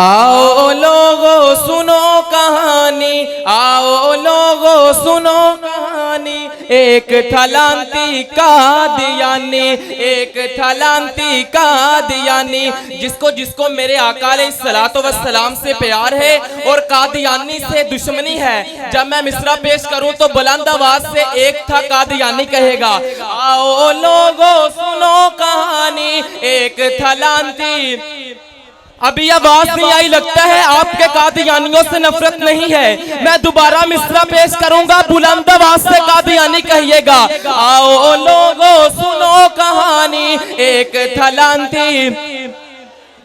आओ लोगो सुनो कहानी, आओ लोगो सुनो कहानी। एक था लांती कादियानी, एक था लांती कादियानी। जिसको जिसको मेरे आका अलैहिस्सलातो वस्सलाम से प्यार है और कादियानी से दुश्मनी है, जब मैं मिसरा पेश करूं तो बुलंद आवाज से एक था कादियानी कहेगा। आओ लोगो सुनो कहानी, एक था लांती। अभी आवाज नहीं आई, लगता है आपके कादियानियों से नफरत नहीं है। मैं दोबारा मिसरा पेश करूंगा, बुलंद आवाज से कादियानी कहिएगा। आओ लोगो सुनो कहानी, एक था लांती,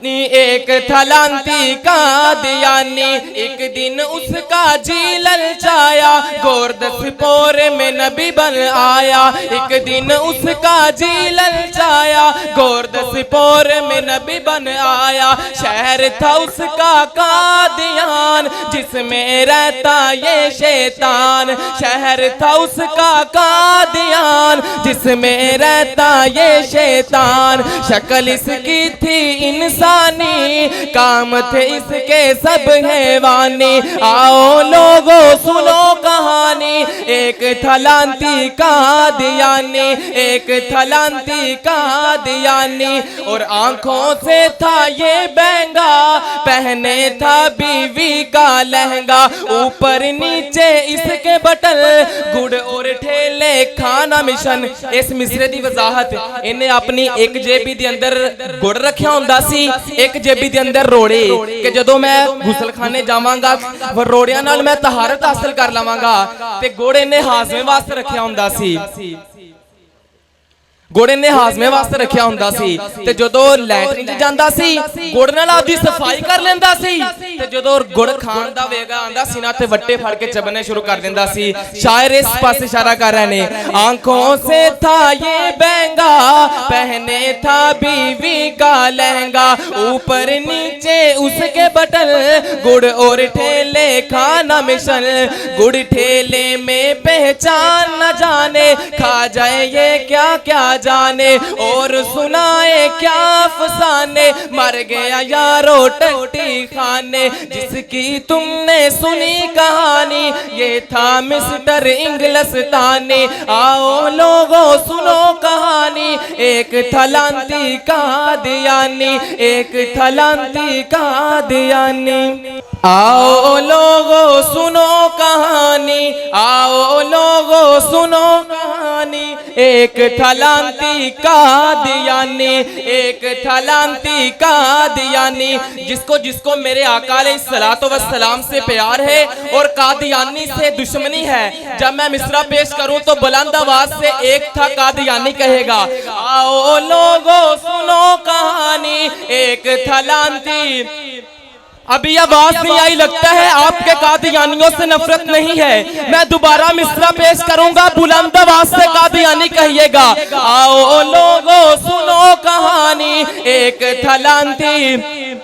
एक था लांती कादियानी। एक दिन उसका जी ललचाया, गोरदसपोर में नबी बन आया। एक दिन उसका जी ललचाया, गोरदसपोर में नबी बन आया। शहर था उसका कादियान, जिसमें रहता ये शैतान। शहर था उसका कादियान, जिसमें रहता ये शैतान। शक्ल इसकी थी इंसान, काम थे इसके सब हैवानी। आओ लोगो सुनो कहानी, एक था लांती कादियानी, एक था लांती कादियानी। और आंखों से था ये बहंगा, पहने था बीवी का लहंगा। ऊपर नीचे इसके बटन, गुड़ और ठेले खाना मिशन। इस मिसरे दी वजाहत, इन्हें अपनी एक जेबी दे अंदर गुड़ रखिया हुंदा सी, एक जेबी दे अंदर रोड़े कि जदों मैं गुसलखाने जावांगा रोड़ियां नाल मैं तहारत हासिल कर लवांगा। ते घोड़े ने हाजमे वास्ते रखिया हुंदा सी, घोड़े ने हाजमे वास्ते रखिया हुंदा सी। ते जदों लैटरिन च जांदा सी, घोड़े नाल आपदी सफाई कर लेंदा सी। ते जदों गुड़ खान दा वेगा आंदा सी ना, ते वट्टे फड़ के चबने शुरू कर देंदा सी। शायर इस पास इशारा कर रहे ने। आंखों से था ये बहंगा, पहने था बीवी का लहंगा। ऊपर नीचे उसके बटन, गुड़ और ठेले खाना मिशन। गुड़ ठेले में पहचान न जाने, खा जाए ये क्या क्या जाने, और सुनाए क्या अफसाने। मर गया यारो टट्टी खाने, जिसकी तुमने सुनी कहानी, ये था मिस्टर इंग्लिस्तानी। आओ लोगो सुनो कहानी, एक था लांती कादियानी, एक था लांती कादियानी। आओ लोगो सुनो कहानी, आओ लोगो सुनो कहानी। एक था लांती कादियानी, एक था लांती कादियानी। जिसको जिसको मेरे आका अलैहिस्सलातो वस्सलाम से प्यार है और कादियानी से दुश्मनी है, जब मैं मिसरा पेश करूं तो बुलंद आवाज से एक था कादियानी कहेगा। आओ लोगो सुनो कहानी, एक था लांती। अभी आवाज नहीं आई, लगता है आपके कादियानियों से नफरत नहीं है। मैं दोबारा मिसरा पेश करूंगा, बुलंद आवाज से कादियानी कहिएगा। आओ लोगो सुनो कहानी, एक था लांती,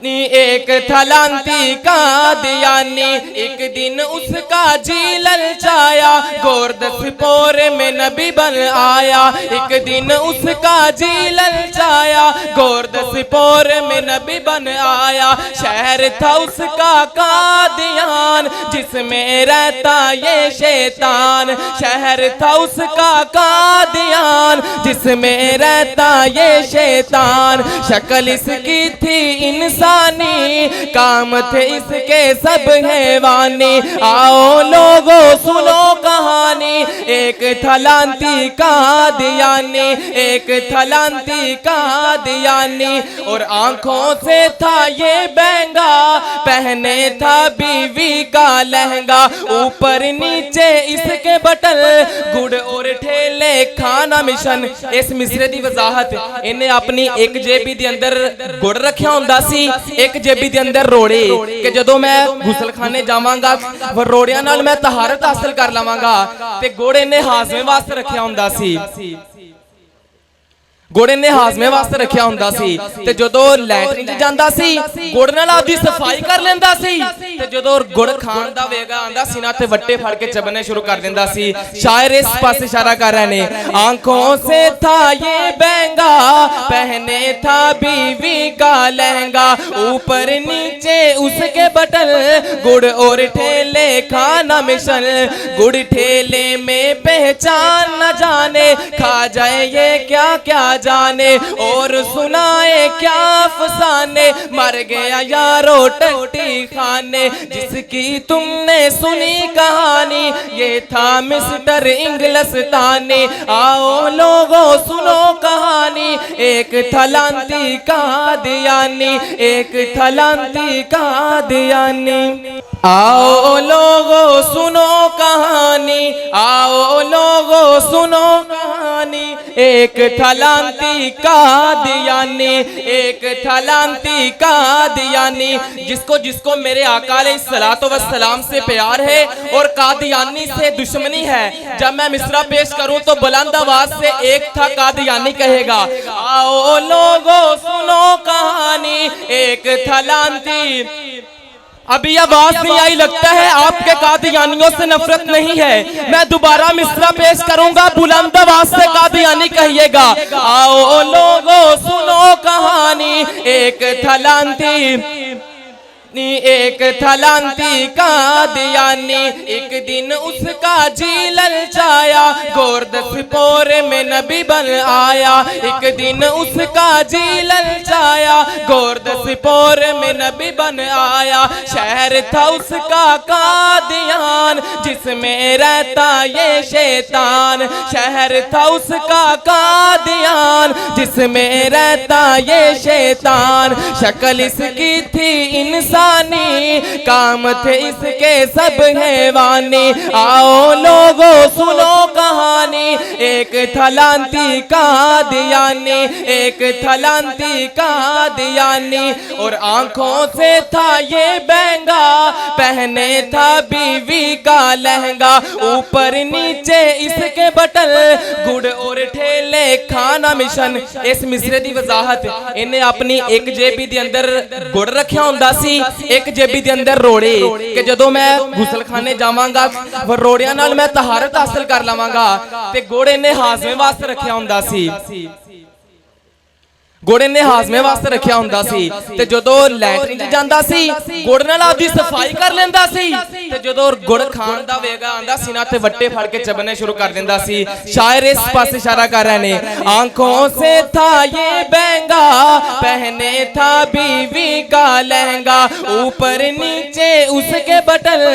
एक था लांती कादियानी। एक दिन उसका जी ललचाया, गोरदसपोर में नबी बन आया। एक दिन उसका जी ललचाया, गोरदसपोर में नबी बन आया। शहर था उसका कादियान, जिसमें रहता ये शैतान। शहर था उसका कादियान, जिसमें रहता ये शैतान। शक्ल इसकी थी इंसान, काम थे इसके सब हैवानी। आओ लोगो सुनो कहानी, एक था लांती कादियानी, एक था लांती कादियानी। और आंखों से था ये बहंगा, पहने था बीवी का लहंगा। ऊपर नीचे इसके बटन, गुड़ और ठेले खाना मिशन। इस मिसरे दी वजाहत, इन्हें अपनी एक जेबी दे अंदर गुड़ रखिया हुंदा सी, एक जेबी दे अंदर रोड़े कि जदों मैं गुसलखाने जावांगा रोड़ियां नाल मैं तहारत हासिल कर लवांगा। ते घोड़े ने हाजमे वास्ते रखिया हुंदा सी, ਗੁੜ ਨੇ ਹਾਜ਼ਮੇ ਵਾਸਤੇ ਰੱਖਿਆ ਹੁੰਦਾ ਸੀ ਤੇ ਜਦੋਂ ਲੈਟਰਿਨ 'ਚ ਜਾਂਦਾ ਸੀ ਗੁੜ ਨਾਲ ਆਪਦੀ ਸਫਾਈ ਕਰ ਲੈਂਦਾ ਸੀ ਤੇ ਜਦੋਂ ਗੁੜ ਖਾਣ ਦਾ ਵੇਗਾ ਆਂਦਾ ਸੀ ਨਾ ਤੇ ਵੱਟੇ ਫੜ ਕੇ ਚਬਨੇ ਸ਼ੁਰੂ ਕਰ ਦਿੰਦਾ ਸੀ। ਸ਼ਾਇਰ इस पास इशारा कर रहे ने, आंखों से था ये बहंगा पहने था बीवी का लहंगा, ऊपर नीचे उसके बटन गुड़ और ठेले खाना मिशन, गुड़ ठेले में पहचान न जाने खा जाए ये क्या क्या जाने और सुनाए क्या अफसाने, मर गया यारो टट्टी खाने जिसकी तुमने सुनी कहानी, ये था मिस्टर इंग्लिस्तानी, आओ लोगों सुनो कहानी, एक थलांती कादियानी, एक थलांती कादियानी। आओ लोगों सुनो कहानी, आओ लोगों सुनो कहानी, एक थलांती कादियानी, एक थलांती कादियानी। जिसको जिसको मेरे आका अलैहिस्सलातो वस्सलाम से प्यार है और कादियानी से दुश्मनी है, जब मैं मिसरा पेश करूं तो बुलंद आवाज से एक था कादियानी कहेगा। आओ लोगों सुनो कहानी, एक थलांती। अभी आवाज नहीं आई, लगता है आपके कादियानियों से नफरत नहीं है। मैं दोबारा मिसरा पेश करूंगा, बुलंद आवाज से कादियानी कहिएगा। आओ लोगों सुनो कहानी, एक थलांती, एक थलांती कादियानी, एक दिन उसका जी ललचाया गोरदसपोर में नबी बन आया, एक दिन उसका जी ललचाया गोरदसपोर में नबी बन आया। शहर था उसका कादियान जिसमें रहता ये शैतान, शहर था उसका कादियान जिसमें रहता ये शैतान। शक्ल इसकी थी इंसान, काम थे इसके सब हैवानी। आओ लोगों सुनो कहानी, एक थलांती कादियानी, एक थलांती कादियानी। और आंखों से था ये बहंगा पहने था बीवी का लहंगा, ऊपर नीचे इसके बटन गुड़ और ठेले खाना मिशन। इस मिसरे दी वजाहत इन्हें अपनी एक जेबी दे अंदर गुड़ रखिया हुंदा सी, एक जेबी दे अंदर रोड़े कि जदों मैं गुसलखाने जावांगा रोड़ियां नाल मैं तहारत हासिल कर लवांगा ते गोड़े ने हाजमे वास्ते रखिया हुंदा सी, गोड़े ने हाजमे वास्ते रखिया हुंदा सी ते जदों लैटरिन च जांदा सी गुड़ नाल आपदी सफाई कर लैंदा सी ते जदों गुड़ खाण दा वेगा आंदा सी ना ते वट्टे फड़ के चबने शुरू कर दिंदा सी। शायर इस पास इशारा कर रहे ने, आंखों से था ये बहंगा पहने था बीवी का लहंगा, ऊपर नीचे उसके बटन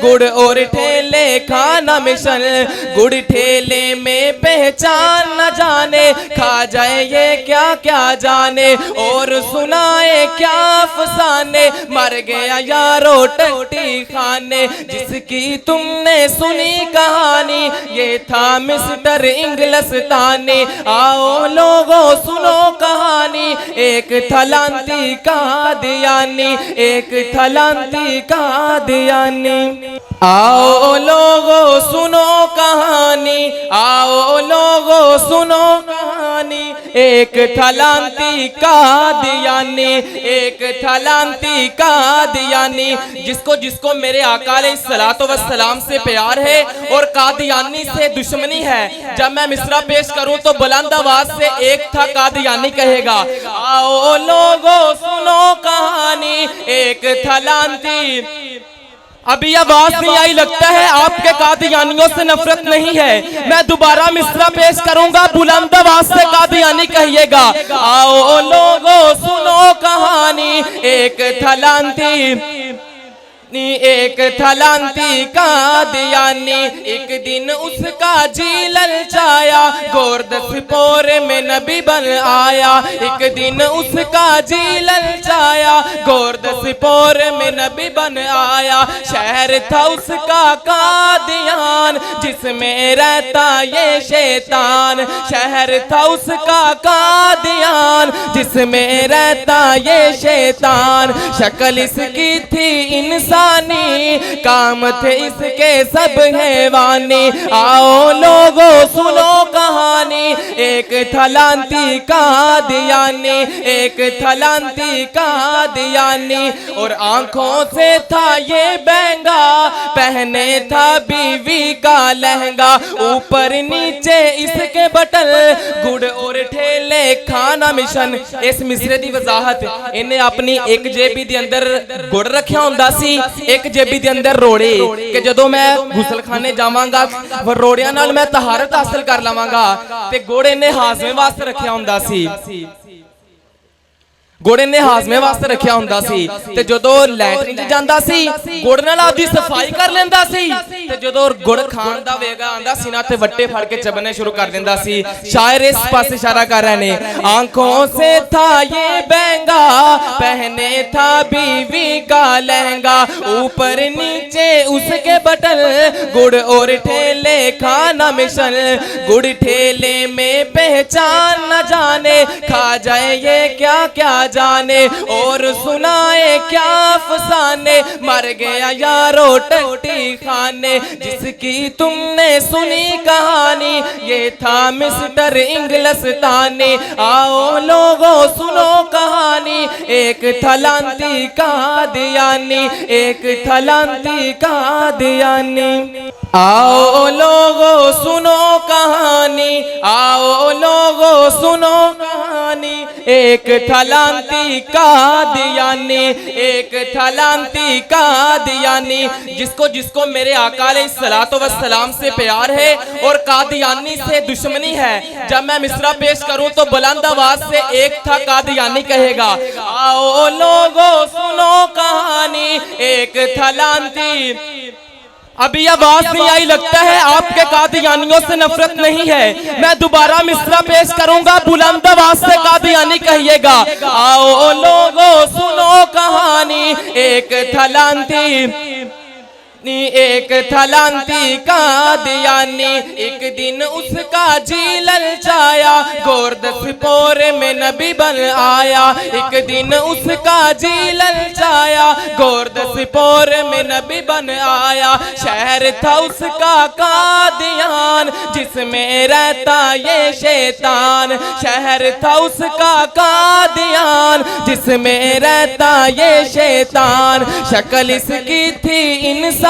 गुड़ और ठेले खाना मिशन, गुड़ ठेले में पहचान न जाने खा जाए ये क्या क्या जाने और सुनाए क्या अफसाने, मर गया यारो टट्टी खाने जिसकी तुमने सुनी कहानी, ये था मिस्टर इंग्लिस्तानी। आओ लोगों सुनो कहानी, एक थलांती कादियानी, एक थलांती कादियानी। आओ लोगों सुनो कहानी, आओ लोगों सुनो कहानी, एक थलांती कादियानी, एक थलांती कादियानी। जिसको जिसको मेरे आका अलैहिस्सलातो वस्सलाम से प्यार है और कादियानी से दुश्मनी है, जब मैं मिसरा पेश करूं तो बुलंद आवाज से एक था कादियानी कहेगा। आओ लोगों सुनो कहानी, एक थलांती। अभी आवाज नहीं आई, लगता है आपके कादियानियों से नफरत नहीं है। मैं दोबारा मिसरा पेश करूंगा, बुलंद आवाज से कादियानी कहिएगा। आओ लोगों सुनो कहानी, एक थलांती, एक थलांती कादियानी, एक दिन उसका जी ललचाया गोरदसपोर में नबी बन आया, एक दिन उसका जी ललचाया गोरदसपोर में नबी बन आया। शहर था उसका कादियान जिसमें रहता ये शैतान, शहर था उसका कादियान जिसमें रहता ये शैतान। शक्ल इसकी थी इंसान इंसानी, काम थे इसके सब हैवानी। आओ लोगों सुनो कहानी, एक था लांती कादियानी, एक था लांती कादियानी। और आंखों से था ये बहंगा, पहने था बीवी का लहंगा। ऊपर नीचे इसके बटन, गुड़ और ठेले खाना मिशन। इस मिसरे दी वजाहत, इन्हें अपनी एक जेबी दे अंदर गुड़ रखिया हुंदा सी, एक जेबी दे अंदर रोड़े, कि जदों मैं गुसलखाने जावांगा रोड़ियां नाल मैं तहारत हासिल कर लवांगा। ते गुड़ इन्हें हाजमे वास्ते रखिया हुंदा सी, गुड़ इन्हें हाजमे वास्ते रखिया हुंदा सी। ते जदों लैटरिन च जांदा सी, गुड़ नाल आपदी सफाई कर लेंदा सी। ते जदों गुड़ खाण दा वेगा आंदा सी ना, ते वट्टे फड़ के चबने शुरू कर देंदा सी। शायर इस पासे इशारा कर रहे ने, आंखों से था ये बहंगा, पहने था बीवी का लहंगा। ऊपर नीचे उसके बटन, गुड़ और ठेले खाना मिशन। गुड़ ठेले में पहचान न जाने, खा जाए ये क्या क्या जाने, और सुनाए क्या अफसाने। मर गया यारो टट्टी खाने, जिसकी तुमने सुनी कहानी, ये था मिस्टर इंग्लिस्तानी। आओ लोगों सुनो कहानी, एक था लांती कादियानी, एक था लांती कादियानी। आओ लोगों सुनो कहानी, आओ लोगों सुनो कहानी, एक था लांती कादियानी, एक था लांती कादियानी। जिसको जिसको मेरे आका अलैहिस्सलातु वस्सलाम से प्यार है और कादियानी से दुश्मनी है, जब मैं मिसरा पेश करूं तो बुलंद आवाज से एक था कादियानी कहेगा। आओ लोगों सुनो कहानी, एक था लांती। अभी आवाज नहीं आई, लगता है आपके कादियानियों से नफरत नहीं है। मैं दोबारा मिसरा पेश करूंगा, बुलंद आवाज से कादियानी कहिएगा। आओ लोगों सुनो कहानी, एक था लांती, एक था लांती कादियानी। एक दिन उसका जी ललचाया, गोरदसपोर में नबी बन आया। एक दिन उसका जी ललचाया, गोरदसपोर में नबी बन आया। शहर था उसका कादियान, जिसमें रहता ये शैतान। शहर था उसका कादियान, जिसमें रहता ये शैतान। शक्ल इसकी थी इंसान,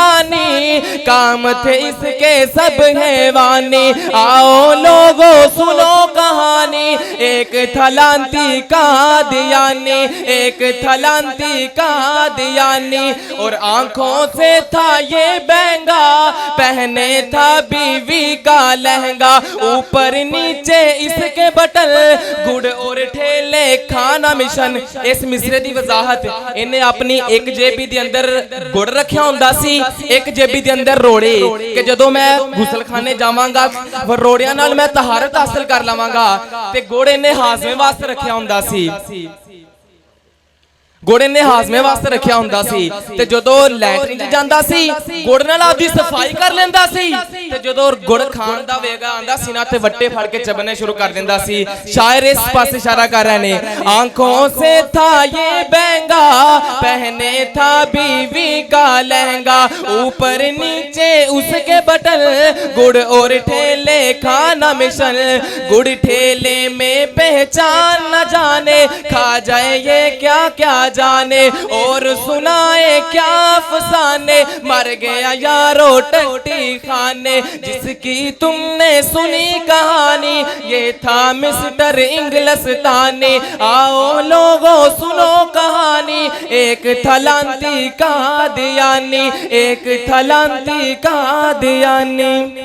काम थे इसके सब हैवानी। आओ लोगों सुनो कहानी, एक था लांती कादियानी, एक था लांती कादियानी। और आंखों से था ये बहंगा, पहने था बीवी का लहंगा। ऊपर नीचे इसके बटन, गुड़ और ठेले खाना मिशन। इस मिसरे दी वजाहत, इन्हें अपनी एक जेबी दे अंदर गुड़ रखिया हुंदा सी, एक जेबी दे अंदर रोड़े, कि जदों मैं गुसलखाने जावांगा रोड़ियां नाल मैं तहारत हासिल कर लवांगा। ते गुड़ इन्हें हाजमे वास्ते रखिया हुंदा सी, गुड़ इन्हें हाजमे वास्ते रखिया हुंदा सी। ते जदों लैटरिन च जांदा सी, गुड़ नाल आपदी सफाई कर लेंदा सी। ते जदों गुड़ खाण दा वेगा आंदा सी ना, ते वट्टे फड़ के चबने शुरू कर देंदा सी। शायर इस पासे इशारा कर रहे ने, आंखों से था ये बहंगा, पहने था बीवी का लहंगा। ऊपर नीचे उसके बटन, गुड़ और ठेले खाना मिशन। गुड़ ठेले में पहचान न जाने, खा जाए ये क्या क्या जाने, और सुनाए क्या अफसाने। मर गया यारो टट्टी खाने, जिसकी तुमने सुनी कहानी, ये था मिस्टर इंग्लिस्तानी। आओ लोगों सुनो कहानी, एक था लांती कादियानी, एक था लांती कादियानी।